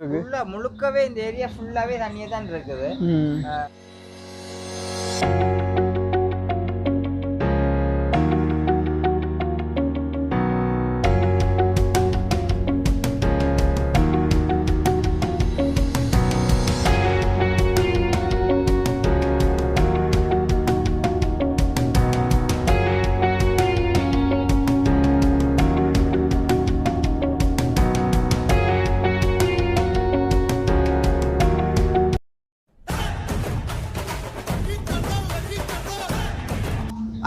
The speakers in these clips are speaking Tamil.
முழுக்கவே இந்த ஏரியா ஃபுல்லாவே தண்ணியே தான் இருக்குது.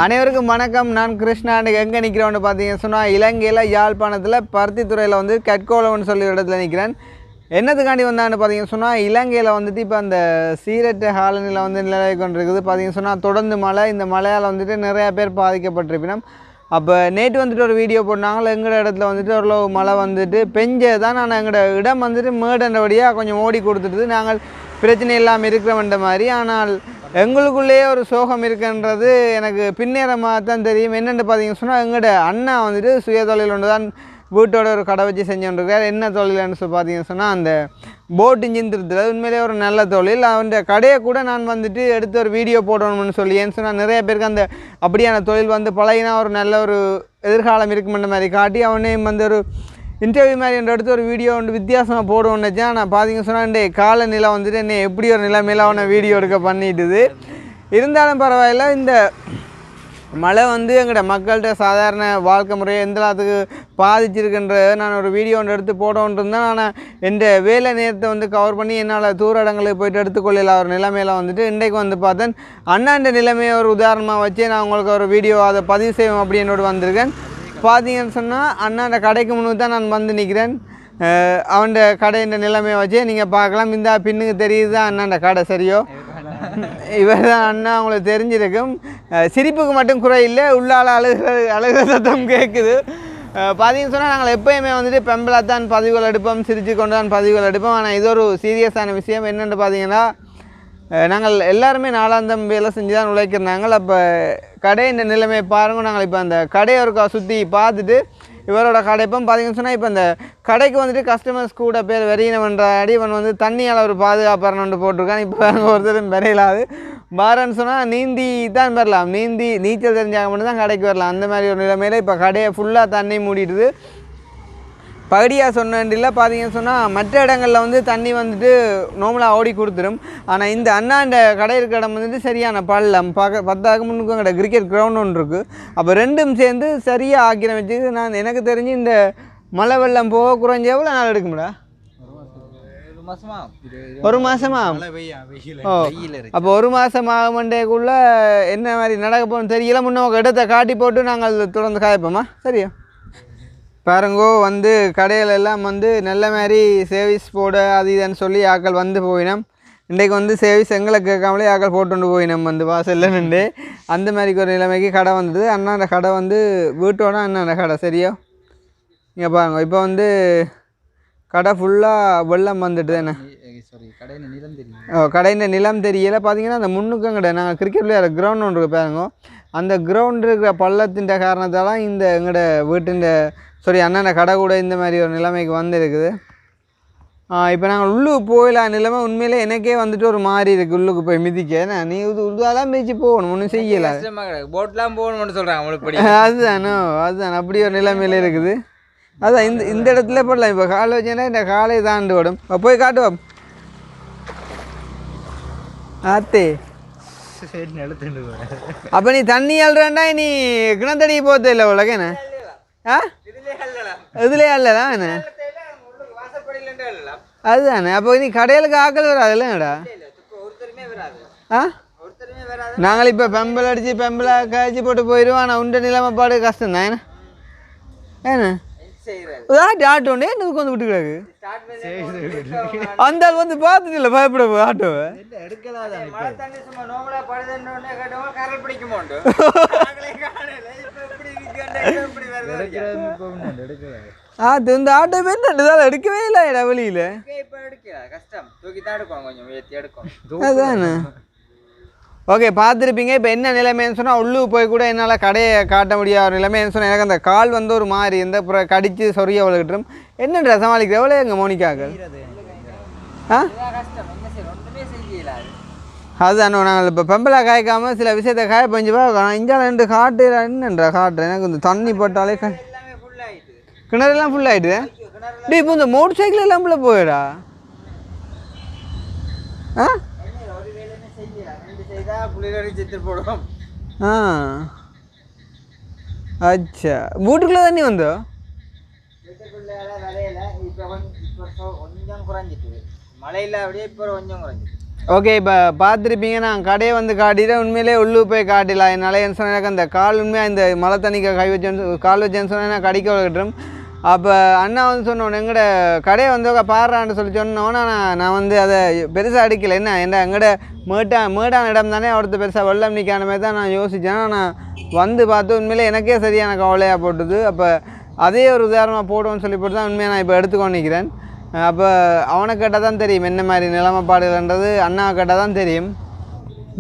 அனைவருக்கும் வணக்கம். நான் கிருஷ்ணா. எங்கே நிற்கிறோன்னு பார்த்தீங்கன்னு சொன்னால் இலங்கையில் யாழ்ப்பாணத்தில் பருத்தித்துறையில் வந்து கட்கோலம்னு சொல்லி இடத்துல நிற்கிறேன். என்னத்துக்காண்டி வந்தான்னு பார்த்தீங்கன்னு சொன்னால் இலங்கையில் வந்துட்டு இப்போ அந்த சீரற்ற காலநிலை வந்து நிலவி கொண்டிருக்குது. பார்த்தீங்கன்னு சொன்னால் தொடர்ந்து மழை, இந்த மழையால் வந்துட்டு நிறையா பேர் பாதிக்கப்பட்டிருப்பினோம். அப்போ நேற்று வந்துட்டு ஒரு வீடியோ போட்டாங்களா, எங்களோட இடத்துல வந்துட்டு ஓரளவு மழை வந்துட்டு பெஞ்சதான். ஆனால் எங்களோட இடம் வந்துட்டு மேடன்றபடியாக கொஞ்சம் ஓடி கொடுத்துட்டு நாங்கள் பிரச்சனை இல்லாமல் இருக்கிறவன்ற மாதிரி. ஆனால் எங்களுக்குள்ளேயே ஒரு சோகம் இருக்குன்றது எனக்கு பின்னேறமாக தான் தெரியும். என்னென்னு பார்த்தீங்கன்னு சொன்னால் எங்களோட அண்ணா வந்துட்டு சுய தொழில் ஒன்று தான் வீட்டோட ஒரு கடை வச்சு செஞ்சுருக்கார். என்ன தொழில்னு சொல்லி பார்த்தீங்கன்னு சொன்னால் அந்த போட் இன்ஜின் திருத்துறது உண்மையிலே ஒரு நல்ல தொழில். அவன் கடையை கூட நான் வந்துட்டு எடுத்து ஒரு வீடியோ போடணும்னு சொல்லி, ஏன்னு சொன்னால் நிறைய பேருக்கு அந்த அப்படியான தொழில் வந்து பழகினா ஒரு நல்ல ஒரு எதிர்காலம் இருக்குமென்ற மாதிரி காட்டி அவனையும் வந்து ஒரு இன்டர்வியூ மாதிரி என்ற எடுத்து ஒரு வீடியோ வந்து வித்தியாசமாக போடுவோன்னு வச்சேன். நான் பார்த்தீங்கன்னு சொன்னால் காலநிலை வந்துட்டு என்ன எப்படி ஒரு நிலைமையில் அவனை வீடியோ எடுக்க பண்ணிட்டுது. இருந்தாலும் பரவாயில்ல, இந்த மழை வந்து எங்களோட மக்கள்கிட்ட சாதாரண வாழ்க்கை முறையை எந்த அளவுக்கு பாதிச்சிருக்குன்ற நான் ஒரு வீடியோ ஒன்று எடுத்து போடோன்ட்டு இருந்தேன். ஆனால் என் வேலை நேரத்தை வந்து கவர் பண்ணி என்னால் தூர இடங்களுக்கு போய்ட்டு எடுத்துக்கொள்ளல ஒரு நிலைமையில் வந்துட்டு இன்றைக்கு வந்து பார்த்தேன். அண்ணாண்ட நிலைமையை ஒரு உதாரணமாக வச்சு நான் உங்களுக்கு ஒரு வீடியோ அதை பதிவு செய்வோம் அப்படி என்னோட வந்திருக்கேன். பார்த்தீங்கன்னு சொன்னால் அண்ணாண்ட கடைக்கு முன்னுக்கு தான் நான் வந்து நிற்கிறேன். அவன் கடையின் நிலைமையை வச்சு நீங்கள் பார்க்கலாம். இந்த பின்னுக்கு தெரியுது தான் அண்ணாண்ட கடை சரியோ. இவர் தான் அண்ணா, அவங்களுக்கு தெரிஞ்சிருக்கும். சிரிப்புக்கு மட்டும் குறையில்லை, உள்ளால் அழுகிற சத்தம் கேட்குது. பார்த்தீங்கன்னு சொன்னால் நாங்கள் எப்போயுமே வந்துட்டு பெம்பலாக தான் பதிவுகள் எடுப்போம், சிரித்து கொண்டு தான் பதிவுகள் எடுப்போம். ஆனால் இது ஒரு சீரியஸான விஷயம். என்னென்னு பார்த்தீங்கன்னா நாங்கள் எல்லாருமே நாளாந்தம் வேலை செஞ்சு தான் உழைக்கிறாங்க. அப்போ கடை இந்த நிலைமையை பாருங்கள். நாங்கள் இப்போ அந்த கடையை ஒரு சுற்றி பார்த்துட்டு இவரோட கடை இப்போ பார்த்தீங்கன்னு சொன்னால் இப்போ அந்த கடைக்கு வந்துட்டு கஸ்டமர்ஸ் கூட பேர் வெறியினவன்றாடி இவன் வந்து தண்ணியால் ஒரு பாதுகாப்பாரன்னு போட்டிருக்கான். இப்போ ஒருத்தரும் வரையிலாது பாரன்னு சொன்னால் நீந்தி தான் வரலாம், நீச்சல் தெரிஞ்சாங்க மட்டும் தான் கடைக்கு வரலாம். அந்த மாதிரி ஒரு நிலைமையில் இப்போ கடையை ஃபுல்லாக தண்ணி மூடிடுது. பகுதியாக சொன்னதில்லை. பார்த்தீங்கன்னு சொன்னால் மற்ற இடங்களில் வந்து தண்ணி வந்துட்டு நார்மலாக ஓடி கொடுத்துரும். ஆனால் இந்த அண்ணாண்ட கடை இருக்கிற இடம் வந்துட்டு சரியான பள்ளம், பத்தாக்கு முன்னுக்கும் கடை கிரிக்கெட் கிரவுண்ட் ஒன்று இருக்குது. அப்போ ரெண்டும் சேர்ந்து சரியாக ஆக்கிரமிச்சு நான் எனக்கு தெரிஞ்சு இந்த மழை வெள்ளம் போக குறைஞ்ச எவ்வளோ நாள் எடுக்கும்டா? ஒரு மாதமா? ஓ, அப்போ ஒரு மாதம் ஆகுமண்டேக்குள்ளே என்ன மாதிரி நடக்க போகணும்னு தெரியல. முன்னே இடத்தை காட்டி போட்டு நாங்கள் தொடர்ந்து காய்ப்போமா? சரியா பாருங்கோ. வந்து கடையில் எல்லாம் வந்து நல்ல மாதிரி சேவிஸ் போட அது இதுன்னு சொல்லி ஆக்கள் வந்து போயினோம். இன்றைக்கு வந்து சேவிஸ் எங்களை கேட்காமலே ஆக்கள் போட்டு போயினோம் வந்து வாசல்ல நின்று. அந்த மாதிரி ஒரு நிலைமைக்கு கடை வந்தது. அண்ணாண்ட கடை வந்து வீட்டோட அண்ணாண்ட கடை சரியோ. இங்கே பாருங்க, இப்போ வந்து கடை ஃபுல்லாக வெள்ளம் வந்துட்டு தானே. கடையின் நிலம் தெரியலை. பார்த்தீங்கன்னா அந்த முன்னுக்கும் கடை நாங்கள் கிரிக்கெட் விளையாட கிரவுண்ட் ஒன்று இருக்கு பாருங்க. அந்த கிரவுண்ட் இருக்கிற பள்ளத்தின் காரணத்தால் இந்த எங்களோட வீட்டின் அண்ணாண்ட கடை கூட இந்த மாதிரி ஒரு நிலைமைக்கு வந்துருக்குது. இப்போ நாங்கள் உள்ளுக்கு போயிடலாம் நிலைமை. உண்மையிலே எனக்கே வந்துட்டு ஒரு மாதிரி இருக்குது உள்ளுக்கு போய் மிதிக்க. நீ உருவாலாம் மிதிச்சு போகணும், ஒன்றும் செய்யலை. போட்லாம் போகணும்னு சொல்கிறாங்க. அதுதான் அப்படி ஒரு நிலைமையில இருக்குது. அதுதான் இந்த இடத்துல போடலாம். இப்போ காலை வச்சேன்னா இந்த காலை தாண்டு விடும். போய் காட்டுவோம். ஆத்தே அப்போ நீ தண்ணி அழுறாண்டா, நீ கிணத்தடி போகிறது இல்லை உலகண்ணே? இதுலேயே அல்லதான் என்ன அதுதானே. அப்போ நீ கடையிலுக்கு ஆக்கள் வராதுல்லடா? நாங்கள் இப்போ பெம்பல் அடித்து பெம்பலை காய்ச்சி போட்டு போயிடுவோம். ஆனால் உண்ட நிலைமை பாடு கஷ்டம் தான். ஏன்னா ஆட்டோண்டே எனக்கு வந்து விட்டு கிடக்கு. அந்த ஆள் வந்து பார்த்துட்டு இல்லை பயப்பட ஆட்டோவை இந்த ஆட்டோ பேர் எடுக்கவே இல்லை வெளியில். அதானே. ஓகே, பார்த்துருப்பீங்க. இப்போ என்ன நிலைமைன்னு சொன்னால் உள்ளுக்கு போய் கூட என்னால் கடையை காட்ட முடியாத ஒரு நிலைமைன்னு சொன்னால் எனக்கு அந்த கால் வந்து ஒரு மாதிரி எந்த கடித்து சொரிய விழுகிட்டும். என்னன்ற சமாளிக்கிற எவ்வளோ எங்கள் மோனிக்காக்கள் ஆ கஷ்டம் என்ன செய்ய ஒன்றுமே செய்யல அதுதான் நாங்கள் இப்போ பெம்பலா காய்க்காமல் சில விஷயத்தை காய பஞ்சு பார்க்கலாம் இங்கே 2 காட்டு என்னன்றா காட்டு எனக்கு இந்த தண்ணி போட்டாலே எல்லாமே ஃபுல் ஆயிட்டு கிணறுலாம் ஃபுல் ஆகிடுது டே இப்போ இந்த மோட்டர் சைக்கிள் எல்லாம் ஃபுல்லாக போயிடா ஆ ஒரு வேலையுமே செய்யல 2 செய்தா புள்ளிகளை செத்து போடும் ஆ அச்சா வீட்டுக்குள்ளே தண்ணி வந்தோ வீட்டுக்குள்ளே விளையல இப்போ கொஞ்சம் குறைஞ்சிட்டு மழையில் அப்படியே இப்போ கொஞ்சம் குறைஞ்சிட்டு ஓகே இப்போ பார்த்துருப்பீங்க நான் கடையை வந்து காட்டிட்டு உண்மையிலே உள்ளூர் போய் காட்டிடலாம் என்னால் என்ன சொன்னால் எனக்கு அந்த கால் உண்மையாக இந்த மழை தண்ணிக்கு கை வச்சேன்னு கால் வச்சேன்னு சொன்னால் நான் கடிக்க விளக்கட்டும் அப்போ அண்ணா வந்து சொன்னோன்னு எங்கட கடையை வந்து பாடுறான்னு சொல்லி சொன்னோன்னா நான் வந்து அதை பெருசாக அடிக்கலை என்ன எங்கட மேடான இடம் தானே அவர்த்த பெருசாக வெள்ளம் நிற்கான மாதிரி தான் நான் யோசித்தேன் நான் வந்து பார்த்து உண்மையிலே எனக்கே சரியான கவலையாக போட்டுது அப்போ அதே ஒரு உதாரணமாக போடுவோன்னு சொல்லி போட்டு தான் உண்மையாக நான் இப்போ எடுத்துக்கொண்டு நிற்கிறேன் அப்போ அவனை கேட்டால் தான் தெரியும் என்ன மாதிரி நிலைமைப்பாடுகள்ன்றது அண்ணா கேட்டால் தான் தெரியும்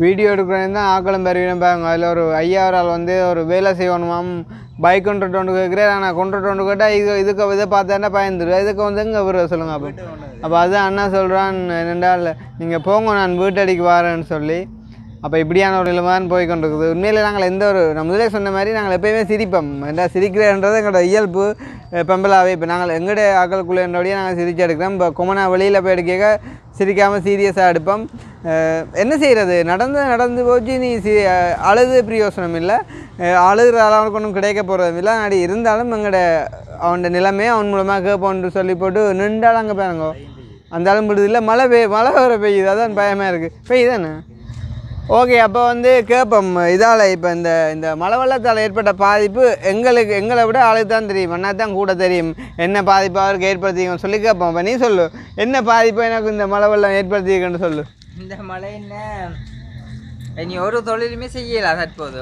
வீடியோ எடுக்கிறேன் தான் ஆக்களும் பெருவினம் பாருங்க அதில் ஒரு ஐயாவரால் வந்து ஒரு வேலை செய்யணுமாம் பைக் கொண்டு கேட்குறேன் நான் கொண்டு கேட்டால் இதுக்கு இதை பார்த்தேன்னா பயந்துடுவேன் இதுக்கு வந்து இங்கே விட சொல்லுங்கள் அப்போ அதுதான் அண்ணா சொல்கிறான் என்னென்றால் நீங்கள் போங்க நான் வீட்டடிக்கு வரேன்னு சொல்லி அப்போ இப்படியான ஒரு நிலைமை தான் போய் கொண்டிருக்குது உண்மையிலே நாங்கள் எந்த ஒரு நான் முதலே சொன்ன மாதிரி நாங்கள் எப்போயுமே சிரிப்போம் என்ன சிரிக்கிறேன்றது எங்களோட இயல்பு பெம்பலாவே இப்போ நாங்கள் எங்களுடைய ஆக்களுக்குள்ளேன்றபடியே நாங்கள் சிரிச்சு எடுக்கிறோம் இப்போ கொமனா வெளியில் போய் எடுக்க சிரிக்காமல் சீரியஸாக எடுப்போம் என்ன செய்கிறது நடந்து போச்சு நீ அழுது பிரயோசனம் இல்லை அழுகிற அளவுக்கு ஒன்றும் கிடைக்க போகிறதும் இல்லை அப்படி இருந்தாலும் எங்களோட அவனோட நிலைமையை அவன் மூலமாக கேட்போன்னு சொல்லி போட்டு நின்றாலும் அங்கே பாருங்க அந்த அளவு விடுதில்லை மழை வர பெய்யுது அதான் பயமாக இருக்குது பெய்யுதானே ஓகே அப்போ வந்து கேட்போம் இதால் இப்போ இந்த மழை வெள்ளத்தால் ஏற்பட்ட பாதிப்பு எங்களை விட ஆளுக்கு தான் தெரியும் அண்ணா தான் கூட தெரியும் என்ன பாதிப்பு அவருக்கு ஏற்படுத்திங்கன்னு சொல்லி கேட்போம் அப்போ நீ சொல்லு என்ன பாதிப்பு எனக்கு இந்த மழை வெள்ளம் ஏற்படுத்திக்கன்னு சொல்லு இந்த மழை என்ன நீ ஒரு தொழிலுமே செய்யலாம் தற்போது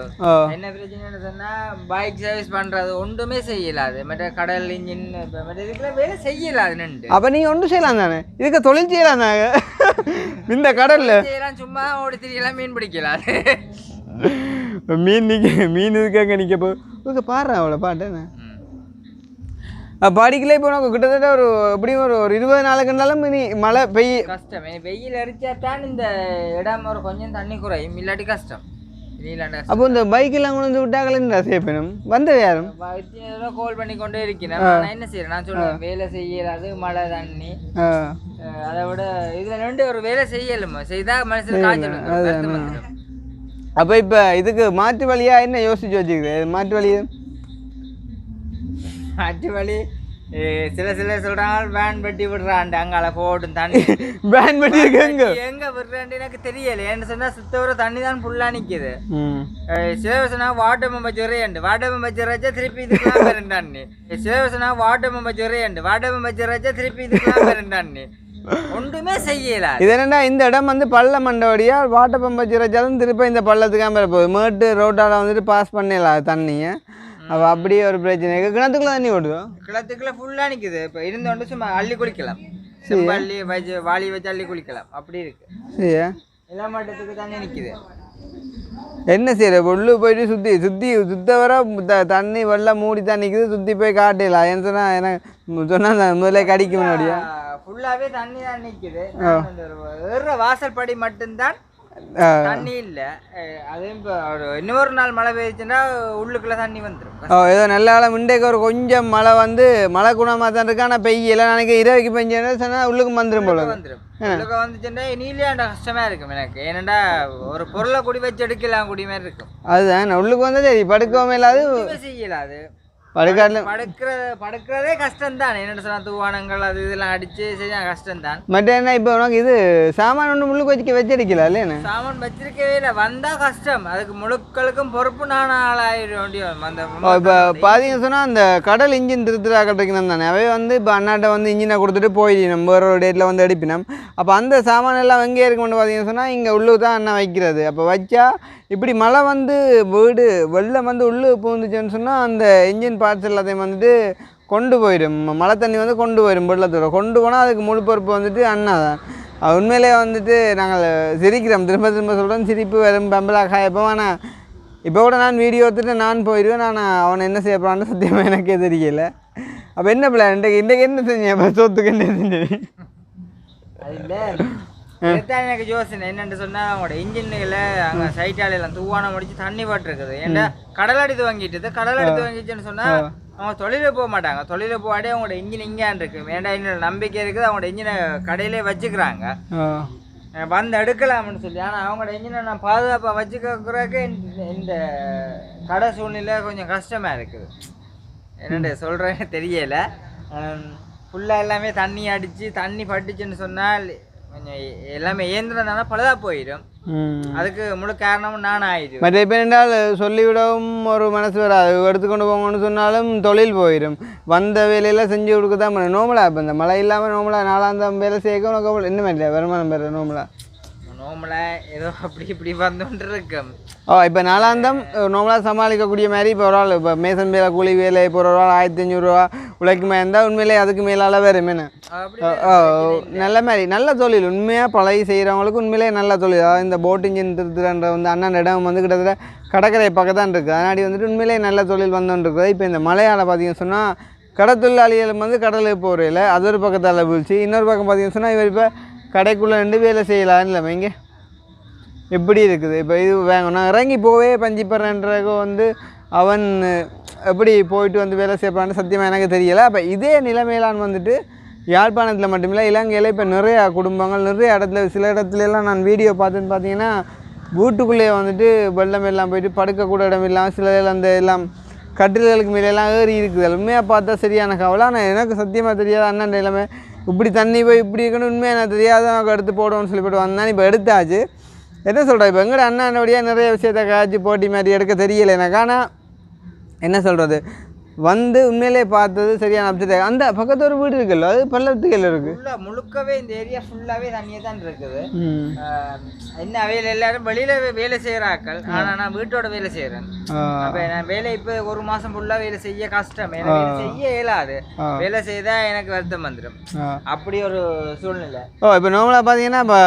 என்ன பிரச்சனைன்னு சொன்னால் பைக் சர்வீஸ் பண்ணுறது ஒன்றுமே செய்யலாது மற்ற கடல் இன்ஜின் மற்ற இதுக்கெல்லாம் வேலை செய்யலாது நின்று அப்போ நீங்கள் ஒன்றும் செய்யலாம் தானே இதுக்கு தொழில் செய்யலாம் தாங்க இந்த கடலில் செய்யலாம் சும்மா ஓடி திரியலாம் மீன் பிடிக்கலாம் மீன் இதுக்காக நிற்க போய் பாடுறேன் அவ்வளோ பாட்டேன்னு படிக்கல இப்போ உனக்கு கிட்டத்தட்ட ஒரு எப்படியும் ஒரு 20 நாளுக்குனாலும் நீ மழை கஷ்டம் வெயில் அடிச்சா தான் இந்த இடம் ஒரு கொஞ்சம் தண்ணி குறையும் இல்லாட்டி கஷ்டம் அப்போ இந்த பைக்கெல்லாம் கொண்டு வந்து விட்டாங்களா சேப்பணும் வந்த யாரும் கால் பண்ணி கொண்டே இருக்கேன் நான் என்ன செய்யறேன் நான் சொல்லுவேன் வேலை செய்யலாது மழை தண்ணி அதை விட இதுல ரெண்டு ஒரு வேலை செய்யலுமா செய்தா மனசுல காய்ச்சல் அப்போ இப்போ இதுக்கு மாற்று வழியா என்ன யோசிச்சு வச்சுக்குது மாற்று வழி சில சொல்றாங்க வேன் வெட்டி விடுறான் அங்கால போடும் தண்ணி வேன் வெட்டி எங்க விடுறான்னு எனக்கு தெரியல ஏன்னு சொன்னா சுத்தவர தண்ணி தான் ஃபுல்லா நிக்குது சில சொன்னா வாட்டர் பம்பு வச்சா திருப்பி இதுக்கெல்லாம் வரும் தண்ணி சில சொன்னா வாட்டர் பம்பு வச்சா திருப்பி இதுக்கெல்லாம் வரும் தண்ணி ஒன்றுமே செய்யல இது என்னன்னா இந்த இடம் வந்து பள்ள மண்டபடியா வாட்டர் பம்பு வச்சாலும் திருப்பி இந்த பள்ளத்துக்காக போகுது மேட்டு ரோட்டால வந்துட்டு பாஸ் பண்ணிடலாம் தண்ணியை அப்போ அப்படியே ஒரு பிரச்சனை கிணத்துக்குள்ள தண்ணி ஓடுதோ கிணத்துக்குள்ள ஃபுல்லாக நிற்குது இப்போ இருந்தோண்டு சும்மா அள்ளி குளிக்கலாம் செம்பள்ளி வாளி வச்சு அள்ளி குளிக்கலாம் அப்படி இருக்கு சரியா எல்லா மாட்டத்துக்கு தண்ணி நிற்குது என்ன செய்யற உள்ளு போயிட்டு சுத்த வர தண்ணி வெள்ளம் மூடி தான் நிற்குது சுற்றி போய் காட்டலாம் ஏன்னு சொன்னால் எனக்கு சொன்னால் முதல்ல கடிக்க முன்னாடியா ஃபுல்லாகவே தண்ணி தான் நிற்குது ஏறுற வாசல் படி மட்டும்தான் தண்ணி இல்லை அதுவும் இப்போ இன்னொரு நாள் மழை பெய்யுச்சுன்னா உள்ளுக்குள்ள தண்ணி வந்துடும் ஏதோ நல்ல காலம் இன்றைக்கு ஒரு கொஞ்சம் மழை வந்து மழை குணமாக தான் இருக்கு ஆனால் பெய்யல நினைக்க இரவுக்கு பெஞ்சேன்னு சொன்னால் உள்ளுக்கு வந்துடும் போல உள்ளுக்கு வந்துச்சுன்னா இனியிலே கஷ்டமா இருக்கும் எனக்கு ஏன்னாண்டா ஒரு பொருளை குடி வச்சு எடுக்கலாம் குடி மாதிரி இருக்கும் அதுதான் உள்ளுக்கு வந்து சரி படுக்கவும் இல்லாது செய்யலாது படுக்கிறதே கஷ்டம் தான் என்ன சொன்னா தூவானங்கள் அது இதெல்லாம் அடிச்சு சரியான கஷ்டம் தான் மற்ற என்ன இப்போ உனக்கு இது சாமான் ஒன்று முழுக்க வச்சிருக்கல இல்லையா சாமான் வச்சிருக்கவே இல்லை வந்தா கஷ்டம் அதுக்கு முழுக்களுக்கும் பொறுப்பு நான் ஆளாயிரும் அந்த இப்போ பார்த்தீங்க சொன்னால் அந்த கடல் இன்ஜின் திருத்திராக்கள் இருக்கணும் தானே அவை வந்து இப்போ அண்ணாட்ட வந்து இன்ஜினை கொடுத்துட்டு போயிடணும் வேற ஒரு டேட்டில் வந்து அடிப்பினோம் அப்போ அந்த சாமான் எல்லாம் எங்கே இருக்குன்னு பார்த்தீங்கன்னு சொன்னால் இங்கே உள்ளுக்கு தான் அண்ணன் வைக்கிறது அப்போ வச்சா இப்படி மழை வந்து வீடு வெள்ளம் வந்து உள்ளே பூந்துச்சுன்னு சொன்னால் அந்த இன்ஜின் பார்ட்ஸ் எல்லாத்தையும் வந்துட்டு கொண்டு போயிடும் மழை தண்ணி வந்து கொண்டு போயிடும் வெள்ளத்தோட கொண்டு போனால் அதுக்கு முழு பொறுப்பு வந்துட்டு அண்ணா தான் உண்மையிலே வந்துட்டு நாங்கள் சிரிக்கிறோம் திரும்ப சொல்கிறோம் சிரிப்பு வரும் பம்பலாக காயப்போம் ஆனால் இப்போ கூட நான் வீடியோ எடுத்துட்டு நான் போயிடுவேன் நான் அவனை என்ன செய்ய போகிறான்னு சத்தியமாக எனக்கே தெரியல அப்போ என்ன பிள்ளை இன்றைக்கு என்ன செஞ்சேன் சோத்துக்கு என்ன செஞ்சேன் அது இல்லை இதுதான் எனக்கு யோசனை என்னென்னு சொன்னால் அவங்களோட இன்ஜின்களை அங்கே சைட்டாலெல்லாம் தூவானம் முடிச்சு தண்ணி பட்டுருக்குது ஏன்னா கடல் எடுத்து வாங்கிச்சுன்னு சொன்னால் அவங்க தொழில போக மாட்டாங்க தொழில போகாடே அவங்களோட இன்ஜின் இங்கேன்னு இருக்கு வேண்டாம் என்னோட நம்பிக்கை இருக்குது அவங்களோட இன்ஜினை கடையிலே வச்சுக்கிறாங்க வந்து எடுக்கலாம்னு சொல்லி ஆனால் அவங்களோட இன்ஜினை நான் பாதுகாப்பாக வச்சுக்கிறதுக்கு இந்த கடை சூழ்நிலை கொஞ்சம் கஷ்டமாக இருக்குது என்னென்ன சொல்கிறேன்னு தெரியலை ஃபுல்லாக எல்லாமே தண்ணி அடித்து தண்ணி பட்டுச்சுன்னு சொன்னால் கொஞ்சம் எல்லாமே இயந்திரம்னால பழுதாக போயிடும் அதுக்கு முழு காரணமும் நான் ஆயிடும் மற்ற இப்போ என்றால் சொல்லிவிடவும் ஒரு மனசு வராது எடுத்துக்கொண்டு போங்கன்னு சொன்னாலும் தொழில் போயிடும் வந்த வேலையெல்லாம் செஞ்சு கொடுக்க தான் பண்ண நோமலா இப்போ இந்த மழை இல்லாமல் நோமலா நாலாந்தம் வேலை செய்ய உனக்கு இன்னுமே இல்லை வருமானம் பெற நோமலா ஏதோ அப்படி இப்படி வந்துட்டு இருக்கும் இப்போ நாலாந்தம் நோமலாக சமாளிக்கக்கூடிய மாதிரி இப்போ ஒரு ஆள் இப்போ மேசன் வேலை கூலி வேலை இப்போ ஒரு ஆள் 1500 உழைக்குமா இருந்தால் உண்மையிலே அதுக்கு மேலால் வேறு மீன் நல்ல மாதிரி நல்ல தொழில் உண்மையாக பழகி செய்கிறவங்களுக்கு உண்மையிலே நல்ல தொழில் அதாவது இந்த போட் இன்ஜின் திருத்துறன்ற வந்து அண்ணன் இடம் வந்து கிட்டத்தட்ட கடற்கரை பக்கத்தான் இருக்குது அதனாடி வந்துட்டு உண்மையிலே நல்ல தொழில் வந்துருக்குது இப்போ இந்த மலையால் பார்த்தீங்கன்னு சொன்னால் கடத்தொழிலாளிகள் வந்து கடலுக்கு போகிறையில் அது ஒரு பக்கத்தால் வீழ்ச்சி இன்னொரு பக்கம் பார்த்தீங்கன்னு சொன்னால் இவர் இப்போ கடைக்குள்ளே ரெண்டு வேலை செய்யலான்னு இல்லை இங்கே எப்படி இருக்குது இப்போ இது வாங்கணும் இறங்கி போவே பஞ்சிப்படுறன்றக்கு வந்து அவன் எப்படி போயிட்டு வந்து வேலை செய்யப்பான்னு சத்தியமாக எனக்கு தெரியலை அப்போ இதே நிலைமையிலான் வந்துட்டு யாழ்ப்பாணத்தில் மட்டுமில்லை இலங்கையில் இப்போ நிறையா குடும்பங்கள் நிறைய இடத்துல சில இடத்துலலாம் நான் வீடியோ பார்த்துன்னு பார்த்தீங்கன்னா வீட்டுக்குள்ளேயே வந்துட்டு வெள்ளம் எல்லாம் போயிட்டு படுக்கக்கூட இடம் இல்லாமல் சில அந்த எல்லாம் கட்டில்களுக்கு மேலெல்லாம் ஏறி இருக்குது உண்மையாக பார்த்தா சரியான கவலை ஆனால் எனக்கு சத்தியமாக தெரியாது அண்ணன் எல்லாமே இப்படி தண்ணி போய் இப்படி இருக்கணும் உண்மையாக எனக்கு தெரியாத எனக்கு எடுத்து போடுவோன்னு சொல்லி போட்டு வந்தானே இப்போ எடுத்தாச்சு என்ன சொல்கிறேன் இப்போ எங்கட அண்ணாண்டபடியாக நிறைய விஷயத்தை காய்ச்சி போட்டி மாதிரி எடுக்க தெரியலை எனக்கு ஆனால் என்ன சொல்கிறது வந்து உண்மையிலே பார்த்தது சரியான அப்செட் அந்த பக்கத்து ஒரு வீடு இருக்குல்ல அது பள்ளத்துக்கையில் இருக்குது முழுக்கவே இந்த ஏரியா ஃபுல்லாகவே தண்ணியே தான் இருக்குது என்ன வேலை எல்லாரும் வெளியில் வேலை செய்கிறாக்கள் ஆனால் நான் வீட்டோட வேலை செய்கிறேன் அப்போ நான் வேலை இப்போ ஒரு மாதம் ஃபுல்லாக வேலை செய்ய கஷ்டம் எனக்கு செய்ய இயலாது வேலை செய்தால் எனக்கு வருத்தம் வந்துடும் அப்படி ஒரு சூழ்நிலை இப்போ நார்மலாக பார்த்தீங்கன்னா இப்போ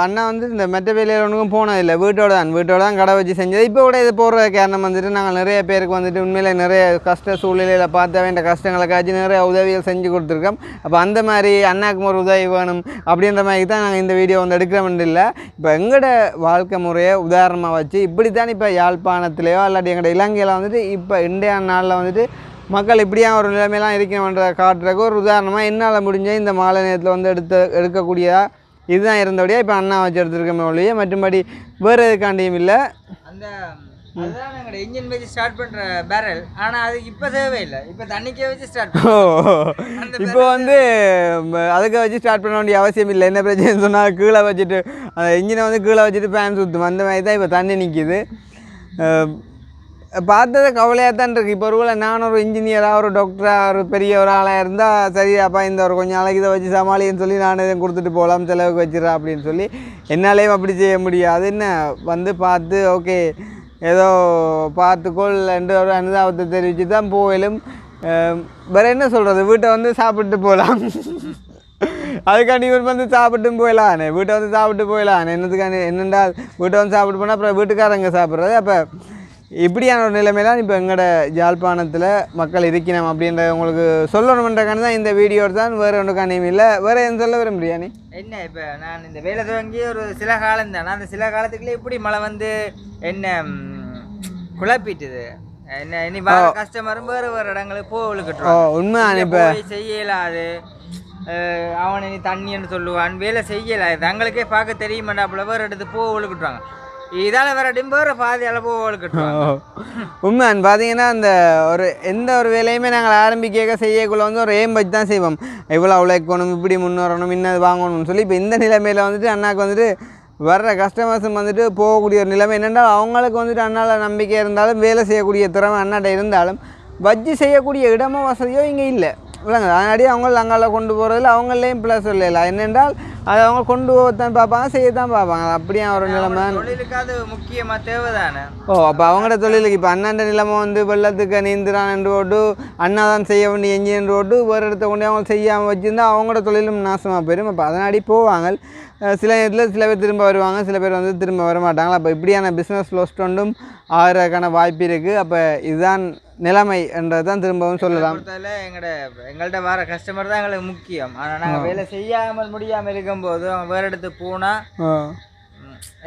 அண்ணா வந்து இந்த மெட்ட வேலையில் ஒன்றுக்கும் போனதில்லை வீட்டோட தான் கடை வச்சு செஞ்சது இப்போ கூட இது போடுற காரணம் வந்துட்டு நாங்கள் நிறைய பேருக்கு வந்துட்டு உண்மையிலே நிறைய கஷ்ட சூழ்நிலையில் பார்த்து வேண்ட கஷ்டங்களை காய்ச்சி நிறைய உதவிகள் செஞ்சு கொடுத்துருக்கோம் அப்போ அந்த மாதிரி அண்ணாக்கும் ஒரு உதவி வேணும் அப்படின்ற மாதிரி தான் நாங்கள் இந்த வீடியோ வந்து எடுக்கிறோம்னு இல்லை இப்போ எங்களோட வாழ்க்கை முறையை உதாரணமாக வச்சு இப்படி தான் இப்போ யாழ்ப்பாணத்துலேயோ இல்லாட்டி எங்களோட இலங்கையில் வந்துட்டு இப்போ இந்தியா நாளில் வந்துட்டு மக்கள் இப்படியா ஒரு நிலைமையெல்லாம் இருக்கணும்ன்ற காட்டுறதுக்கு ஒரு உதாரணமாக என்னால் முடிஞ்ச இந்த மாலை நேரத்தில் வந்து எடுக்கக்கூடியதாக இதுதான் இருந்தபடியாக இப்போ அண்ணா வச்சு எடுத்துருக்கோமே ஒழிய மற்றும்படி வேறு எதுக்காண்டியும் இல்லை அந்த அதுதான் எங்களோட இன்ஜின் வச்சு ஸ்டார்ட் பண்ணுற பேரல் ஆனால் அது இப்போ தேவையில்லை இப்போ தண்ணிக்கே வச்சு ஸ்டார்ட் இப்போ வந்து அதுக்கு வச்சு ஸ்டார்ட் பண்ண வேண்டிய அவசியம் இல்லை என்ன பிரச்சனைன்னு சொன்னால் கீழே வச்சுட்டு அந்த இன்ஜினை வந்து கீழே வச்சுட்டு ஃபேன் சுற்றும் அந்த மாதிரி தான் இப்போ தண்ணி நிற்கிது பார்த்தது கவலையாக தான் இருக்குது இப்போ ஒருவேளை நான் ஒரு இன்ஜினியராக ஒரு டாக்டராக ஒரு பெரிய ஒரு ஆளாக இருந்தால் சரி அப்பா இந்த ஒரு கொஞ்சம் நாளைக்கு இதை வச்சு சமாளின்னு சொல்லி நான் இதை கொடுத்துட்டு போகலாம் செலவுக்கு வச்சிடறேன் அப்படின்னு சொல்லி என்னாலேயும் அப்படி செய்ய முடியாது என்ன வந்து பார்த்து ஓகே ஏதோ பார்த்துக்கொள் என்று ஒரு அனுதாபத்தை தெரிவித்து தான் போயிலும் வேறு என்ன சொல்கிறது வீட்டை வந்து சாப்பிட்டு போகலாம் அதுக்காண்டி இவர் வந்து சாப்பிட்டும் போயிடலானே வீட்டை வந்து சாப்பிட்டு போயிடலானே என்னதுக்காண்டி என்னென்றால் வீட்டை வந்து சாப்பிட்டு போனால் அப்புறம் வீட்டுக்காரங்க சாப்பிட்றது அப்போ இப்படியான ஒரு நிலைமையிலாம் இப்போ எங்களோட யாழ்ப்பாணத்தில் மக்கள் இருக்கணும் அப்படின்ற உங்களுக்கு சொல்லணுன்றக்கான தான் இந்த வீடியோ தான் வேறு ஒன்றுக்காண்டியும் இல்லை வேறு எதுவும் சொல்ல விரும்புறியா நீ என்ன இப்போ நான் இந்த வேலை துவங்கி ஒரு சில காலம் தானே அந்த சில காலத்துக்குள்ளே இப்படி மழை வந்து என்ன குழப்பிட்டுது என்ன இனி வேறு கஸ்டமரும் வேறு இடங்களுக்கு போகலுக்கிட்டோம் உண்மை இப்போ செய்யலாது அவனை நீ தண்ணின்னு சொல்லுவான் வேலை செய்யலாது தங்களுக்கே பார்க்க தெரியுமாண்டாப்புல வேறு எடுத்து போகலுக்கிட்டுவாங்க இதால் வேற டிம்பர் பாதி அளவு உண்மை பார்த்தீங்கன்னா அந்த ஒரு எந்த ஒரு வேலையுமே நாங்கள் ஆரம்பிக்க செய்யக்குள்ள வந்து ஒரு எய்ம் வச்சு தான் செய்வோம் இவ்வளோ உழைக்கணும் இப்படி முன்னேறணும் இன்னது வாங்கணும்னு சொல்லி இப்போ இந்த நிலைமையில் வந்துட்டு அண்ணாக்கு வந்துட்டு வர்ற கஸ்டமர்ஸும் வந்துட்டு போகக்கூடிய ஒரு நிலைமை என்னென்றால் அவங்களுக்கு வந்துட்டு அண்ணாவில் நம்பிக்கை இருந்தாலும் வேலை செய்யக்கூடிய திறமை அண்ணாட்ட இருந்தாலும் வச்சு செய்யக்கூடிய இடமோ வசதியோ இங்கே இல்லை இல்லைங்க அதனாடி அவங்க அங்கால கொண்டு போகிறதில்ல அவங்களையும் ப்ளஸ் இல்லை என்னென்றால் அதை அவங்க கொண்டு போகத்தான் பார்ப்பாங்க செய்யத்தான் பார்ப்பாங்க அப்படியே ஒரு நிலைமை தொழிலுக்கு அது முக்கியமாக தேவைதானே அப்போ அவங்களோட தொழிலுக்கு இப்போ அண்ணாண்ட நிலைமை வந்து வெள்ளத்துக்கு நீந்துறான் என்று போட்டு அண்ணா தான் செய்ய வேண்டிய என்ஜின் போட்டு வேறு இடத்த கொண்டு அவங்க செய்யாமல் வச்சுருந்தா அவங்களோட தொழிலும் நாசமாக போயிடும் அப்போ அதனாடி போவாங்க சில நேரத்தில் சில பேர் திரும்ப வருவாங்க சில பேர் வந்து திரும்ப வர மாட்டாங்களா அப்போ இப்படியான பிஸ்னஸ் லோஸ்ட் ஒன்றும் ஆகிறதுக்கான வாய்ப்பு இருக்குது அப்போ இதுதான் நிலைமை என்றது தான் திரும்பவும் சொல்லலாம் எங்கள்கிட்ட வர கஸ்டமர் தான் எங்களுக்கு முக்கியம் ஆனால் நாங்கள் வேலை செய்யாமல் முடியாமல் இருக்க இருக்கும்போது அவங்க வேறு இடத்துக்கு போனால்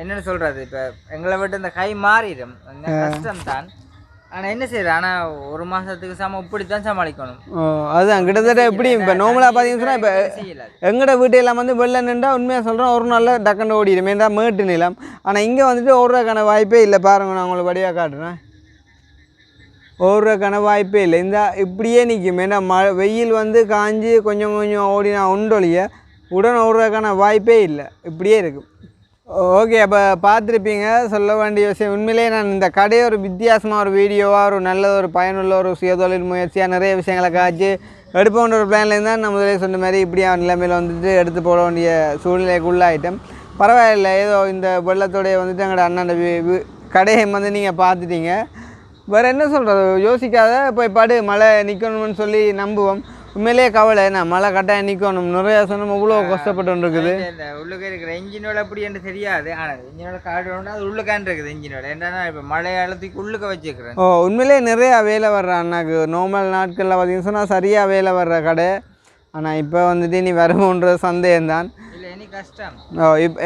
என்னென்னு சொல்கிறது இப்போ எங்களை விட்டு இந்த கை மாறிடும் கஷ்டம்தான். ஆனால் என்ன செய்யுது, ஆனால் ஒரு மாதத்துக்கு இப்படித்தான் சமாளிக்கணும். அதுதான் கிட்டத்தட்ட எப்படி இப்போ நார்மலாக பார்த்தீங்கன்னா இப்போ எங்களோட வீட்டையெல்லாம் வந்து வெள்ளை நின்றா உண்மையாக சொல்கிறோம் ஒரு நாளில் டக்குன்னு ஓடிடும் ஏன்னா மேட்டு நிலம். ஆனால் இங்கே வந்துட்டு ஓடுறதுக்கான வாய்ப்பே இல்லை. பாருங்க நான் உங்களுக்கு வடிவாக காட்டுறேன். ஓடுறதுக்கான வாய்ப்பே இல்லை. இந்த இப்படியே நிற்கும். ஏன்னா வெயில் வந்து காஞ்சி கொஞ்சம் கொஞ்சம் ஓடினா ஒன்றொழிய உடனே ஓடுறதுக்கான வாய்ப்பே இல்லை. இப்படியே இருக்கும். ஓகே, அப்போ பார்த்துருப்பீங்க. சொல்ல வேண்டிய விஷயம் உண்மையிலே நான் இந்த கடையை ஒரு வித்தியாசமாக ஒரு வீடியோவாக ஒரு நல்ல ஒரு பயனுள்ள ஒரு சுயதொழில் முயற்சியாக நிறைய விஷயங்களை காய்ச்சி எடுப்போன்ற ஒரு பிளான்லேருந்து தான் நம்ம முதலே சொன்ன மாதிரி இப்படியா நிலைமையில் வந்துட்டு எடுத்து போட வேண்டிய சூழ்நிலைக்குள்ள ஐட்டம். பரவாயில்லை, ஏதோ இந்த வெள்ளத்தோடைய வந்துட்டு எங்களோட அண்ணன் கடையை வந்து நீங்கள் பார்த்துட்டீங்க. வேறு என்ன சொல்கிறது, யோசிக்காத போய் படு, மழை நிற்கணும்னு சொல்லி நம்புவோம். உண்மையிலேயே கவலை என்ன மழை கட்டாயம் நிற்கணும். நிறையா சொன்னோம் இவ்வளோ கஷ்டப்பட்டு இருக்குது. உள்ளுக்க இருக்கிற இன்ஜினோட எப்படி என்று தெரியாது. ஆனால் இன்ஜினோட காடு அது உள்ளுக்கான் இருக்குது இன்ஜினோட. என்னன்னா இப்போ மழையாளத்துக்கு உள்ளுக்க வச்சுக்கிறேன். உண்மையிலே நிறையா வேலை வர்ற அண்ணாக்கு நார்மல் நாட்களில் பார்த்தீங்கன்னு சொன்னால் சரியாக வேலை வர்ற கடை. ஆனால் இப்போ வந்துட்டு நீ வருமோன்ற சந்தேகம்தான். இல்லை இனி கஷ்டம்.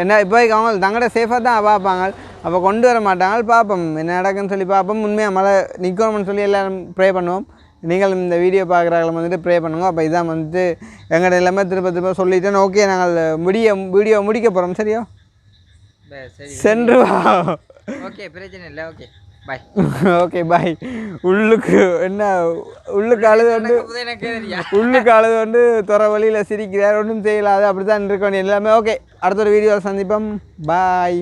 என்ன இப்போ அவங்க தங்கட சேஃபாக தான் பார்ப்பாங்க. அப்போ கொண்டு வர மாட்டாங்க. பார்ப்போம் என்ன நடக்குன்னு சொல்லி பார்ப்போம். உண்மையாக மழை நிற்கணும்னு சொல்லி எல்லோரும் ப்ரே பண்ணுவோம். நீங்கள் இந்த வீடியோ பார்க்குறாங்கள வந்துட்டு ப்ரே பண்ணுங்க. அப்போ இதான் வந்துட்டு எங்களோட எல்லாமே திரும்ப சொல்லிட்டேன். ஓகே, நாங்கள் வீடியோ முடிக்க போகிறோம். சரியா? சென்று வா. ஓகே, பிரச்சனை இல்லை. Okay bye. Okay bye. உள்ளுக்கு என்ன உள்ளுக்கு அழுது வந்து துற வழியில் சிரிக்கிறார். ஒன்றும் செய்யலாது. அப்படி தான் இருக்க வேண்டிய எல்லாமே. ஓகே, அடுத்த ஒரு வீடியோவில் சந்திப்போம். பாய்.